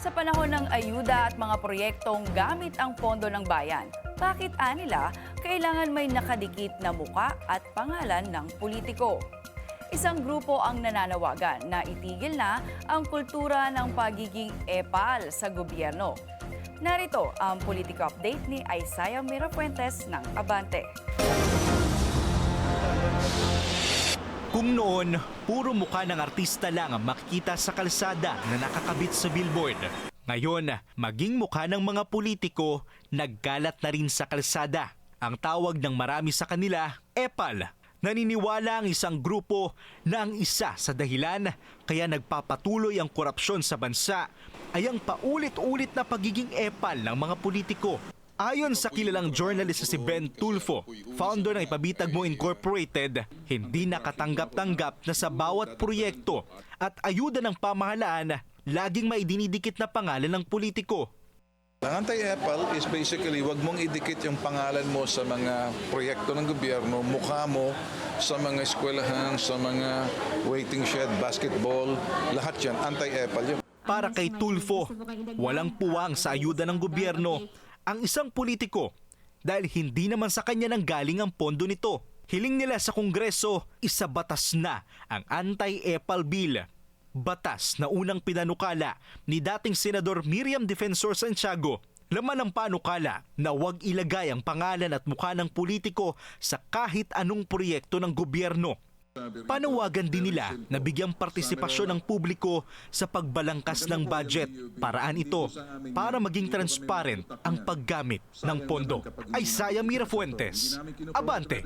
Sa panahon ng ayuda at mga proyektong gamit ang pondo ng bayan, bakit anila kailangan may nakadikit na muka at pangalan ng politiko? Isang grupo ang nananawagan na itigil na ang kultura ng pagiging epal sa gobyerno. Narito ang politiko update ni Isaiah Mirafuentes ng Abante. Kung noon, puro mukha ng artista lang ang makikita sa kalsada na nakakabit sa billboard. Ngayon, maging mukha ng mga politiko, nagkalat na rin sa kalsada. Ang tawag ng marami sa kanila, epal. Naniniwala ang isang grupo na ang isa sa dahilan kaya nagpapatuloy ang korupsyon sa bansa ay ang paulit-ulit na pagiging epal ng mga politiko. Ayon sa kilalang journalist na si Ben Tulfo, founder ng Ipabitag Mo Incorporated, hindi nakatanggap-tanggap na sa bawat proyekto at ayuda ng pamahalaan, laging may dinidikit na pangalan ng politiko. Ang anti-epal is basically wag mong idikit yung pangalan mo sa mga proyekto ng gobyerno, mukha mo sa mga eskwelahan, sa mga waiting shed, basketball, lahat yan, anti-epal yun. Para kay Tulfo, walang puwang sa ayuda ng gobyerno ang isang politiko dahil hindi naman sa kanya nang galing ang pondo nito. Hiling nila sa Kongreso, isabatas na ang anti-epal bill. Batas na unang pinanukala ni dating Senador Miriam Defensor Santiago. Laman ng panukala na huwag ilagay ang pangalan at mukha ng politiko sa kahit anong proyekto ng gobyerno. Panawagan din nila na bigyang partisipasyon ng publiko sa pagbalangkas ng budget. Paraan ito para maging transparent ang paggamit ng pondo. Isaiah Mirafuentes, Abante.